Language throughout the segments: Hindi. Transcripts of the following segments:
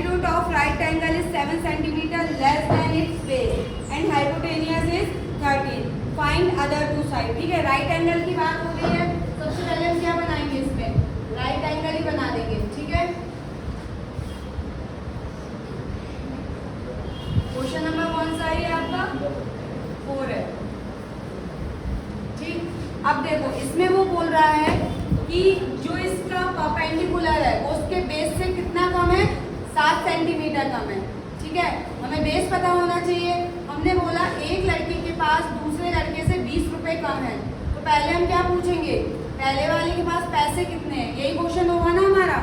longitude of right angle is 7 centimeter less than its base and hypotenuse is 13. Find other two side. ठीक है, राइट एंगल की बात हो रही है, सबसे पहले हम क्या बनाएंगे, इसमें राइट एंगल ही बना देंगे। ठीक है, क्वेश्चन नंबर कौन सा है आपका? 4 है। ठीक, अब देखो इसमें वो बोल रहा है कि जो इसका परपेंडिकुलर है वो उसके बेस से कितना कम है, 7 सेंटीमीटर कम है। ठीक है, हमें बेस पता होना चाहिए। हमने बोला एक लड़के के पास दूसरे लड़के से 20 रुपए कम है, तो पहले हम क्या पूछेंगे, पहले वाले के पास पैसे कितने हैं, यही क्वेश्चन होगा ना हमारा।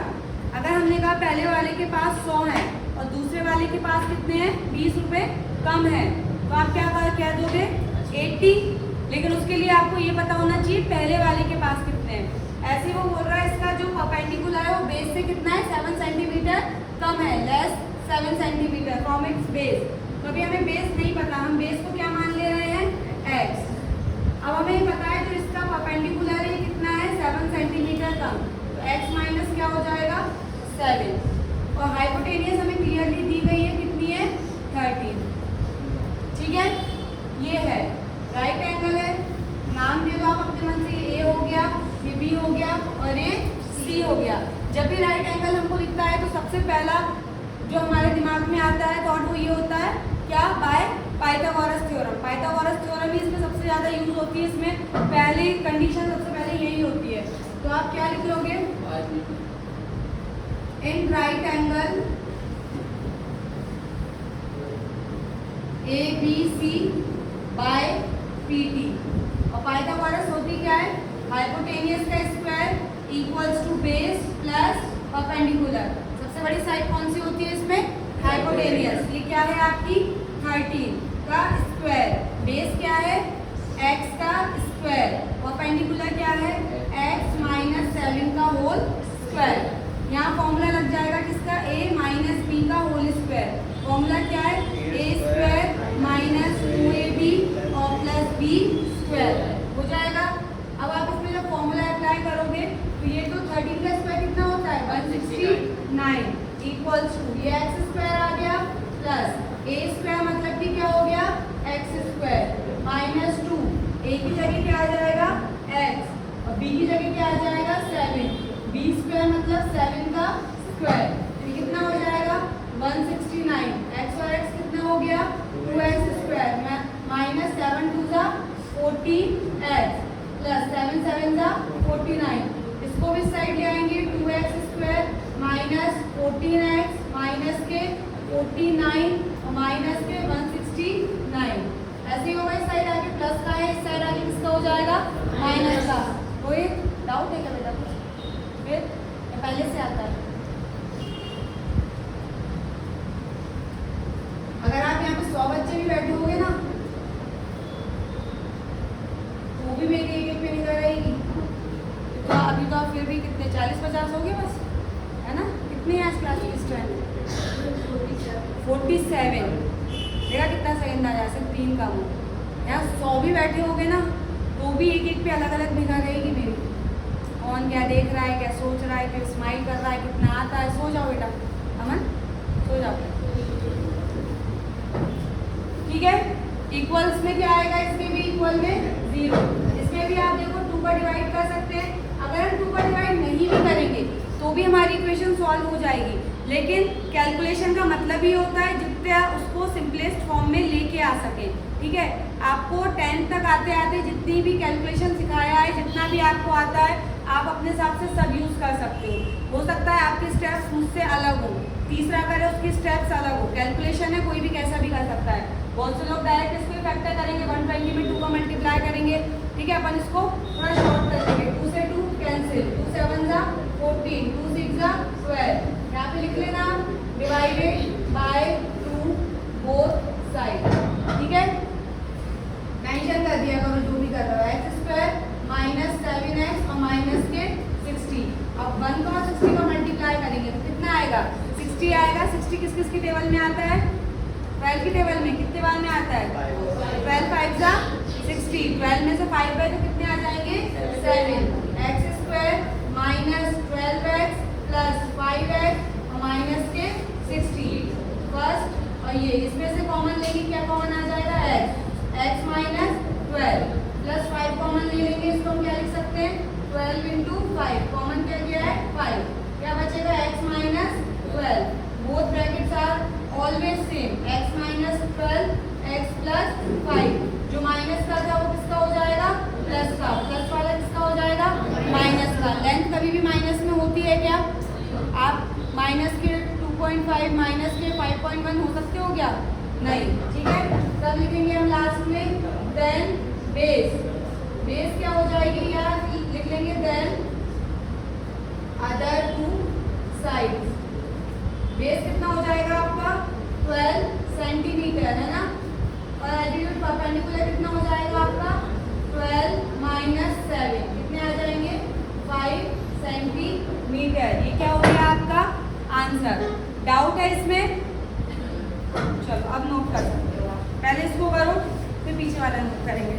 अगर हमने कहा पहले वाले के पास 100 है और दूसरे वाले के पास कितने हैं, 20 रुपए कम है, तो आप क्या कह दोगे, 80। लेकिन उसके लिए आपको ये पता होना चाहिए पहले वाले के पास कितने हैं। ऐसे वो बोल रहा है इसका जो परपेंडिकुलर है वो बेस से कितना है, 7 सेंटीमीटर कम है, less 7 centimetre from its base. तो अभी हमें बेस नहीं पता, हम बेस को क्या मान ले रहे हैं, x। अब हमें पता है जो इसका परपेंडिकुलर है कितना है, 7 सेंटीमीटर कम, तो x माइनस क्या हो जाएगा, 7। और हाइपोटेनियस हमें क्लियरली दी गई है, कितनी है, 13। ठीक है, ये है राइट एंगल है, नाम दे दो आप अपने मन से, ये a हो गया, ये b हो गया और ये c हो गया। जब भी राइट एंगल हमको दिखता है तो सबसे पहला जो हमारे दिमाग में आता है थॉट वो ये होता है क्या, by Pythagoras theorem. Pythagoras theorem ही इसमें सबसे ज़्यादा यूज होती है, इसमें पहली कंडीशन सबसे पहले यही होती है। तो आप क्या लिख लोगे, in right angle ABC by PT। और पाइथागोरस होती क्या है, हाइपोटेनियस का square equals to base plus perpendicular. सबसे बड़ी साइड कौन सी होती है इसमें, हाइपोटेनियस। ये क्या है आपकी, 13 का स्क्वायर, बेस क्या है, x का स्क्वायर, परपेंडिकुलर क्या है, x माइनस 7 का होल स्क्वायर। यहाँ फॉर्मूला लग जाएगा किसका, a माइनस b का होल स्क्वायर। फॉर्मूला क्या है, a स्क्वायर माइनस 2ab और प्लस b स्क्वायर हो जाएगा। अब आप इसमें जब फॉर्मूला अप्लाई करोगे तो ये तो 13 का स्क्वायर कितना होता है, 169 इक्वल्स टू ये एक्स स्क्वायर आ गया प्लस ए स्क्वायर मतलब कि क्या हो गया, एक्स स्क्वायर माइनस 2, ए की जगह क्या आ जाएगा, एक्स, और बी की जगह क्या आ जाएगा, 7। बी स्क्वायर मतलब 7 का स्क्वायर, ये कितना हो जाएगा, 169। एक्स और एक्स कितना हो गया, 2x स्क्वायर माइनस 7 2 जा 14x प्लस 7 7 जा 49। इसको भी साइड ले आएंगे, 2x square minus 14x minus के 49 और माइनस के 169। ऐसे ही होगा, इस साइड आगे प्लस का है, इस साइड आगे किसका हो जाएगा, माइनस का। कोई डाउट है क्या बेटा, फिर पहले से आता है। अगर आप यहाँ पे 100 बच्चे भी बैठे होंगे ना तो वो भी मेरी एक पे निकल रहेगी, तो अभी तो आप फिर भी कितने 40-50 हो गए बस, है ना। कितनी है आज क्लास की स्ट्रेंथ, 47। देखा कितना सेकंड आ जाए, सिर्फ 3 काम हो। यहाँ 100 भी बैठे होंगे ना तो भी एक पे अलग अलग निगाह रहेगी मेरी, कौन क्या देख रहा है, क्या सोच रहा है, क्या स्माइल कर रहा है, कितना आता है। सो जाओ बेटा, अमन सो जाओ। ठीक है, इक्वल्स में क्या आएगा, इसमें भी इक्वल में 0। इसमें भी आप देखो 2 का डिवाइड कर सकते हैं। अगर हम 2 का डिवाइड नहीं भी करेंगे तो भी हमारी इक्वेशन सॉल्व हो जाएगी, लेकिन कैलकुलेशन का मतलब ही होता है जितना उसको सिंपलेस्ट फॉर्म में लेके आ सके। ठीक है, आपको 10th तक आते आते जितनी भी कैलकुलेशन सिखाया है, जितना भी आपको आता है, आप अपने हिसाब से सब यूज़ कर सकते हो सकता है आपके स्टेप्स मुझसे अलग हो, तीसरा करे उसकी स्टेप्स अलग हो। कैलकुलेशन है, कोई भी कैसा भी कर सकता है। बहुत से लोग डायरेक्ट इसको फैक्टर करेंगे, 120 में 2 का मल्टीप्लाई करेंगे। ठीक है, अपन इसको थोड़ा शॉर्ट कर देंगे, 2 से 2 कैंसिल, 2 7 जा 14, 2 6 जा 12। यहाँ पे लिख लेना डिवाइडेड बाय 2 बोथ साइड। ठीक है, मेंशन कर दिया करो जो भी कर रहे हो। एक्स स्क्वायर माइनस 7x और माइनस के 60। अब 1 को 60 को मल्टीप्लाई करेंगे तो कितना आएगा, 60 आएगा। 60 किस किस की टेबल में आता है, 12 की टेबल में। कितने बार में आता है, 12 5 जा 60। 12 में से 5 गए तो कितने आ जाएंगे, 7। X square minus 12x plus 5x और माइनस के 60। और ये इसमें से कॉमन लेंगे, क्या कॉमन आ जाएगा x माइनस 12 प्लस 5 कॉमन ले लेंगे, इसको हम क्या लिख सकते हैं 12 इंटू 5, कॉमन क्या गया है 5, क्या बचेगा x minus 12, both brackets are always same, x minus 12 x plus 5, जो माइनस का था वो किसका हो जाएगा प्लस का, प्लस वाला किसका हो जाएगा माइनस का। लेंथ कभी भी माइनस में होती है क्या, आप माइनस के 2.5 माइनस के 5.1 हो सकते हो क्या, नहीं, ठीक है। तब लिखेंगे हम लास्ट में देन बेस, बेस क्या हो जाएगी यार, लिख लेंगे then other two sides, base कितना हो जाएगा आपका 12 सेंटीमीटर है ना, और एल्टीट्यूड परपेंडिकुलर कितना हो जाएगा आपका 12 माइनस 7, कितने आ जाएंगे 5 सेंटीमीटर। ये क्या हो गया आपका आंसर। डाउट है इसमें, चलो अब नोट कर सकते हो आप, पहले इसको करो फिर पीछे वाला नोट करेंगे।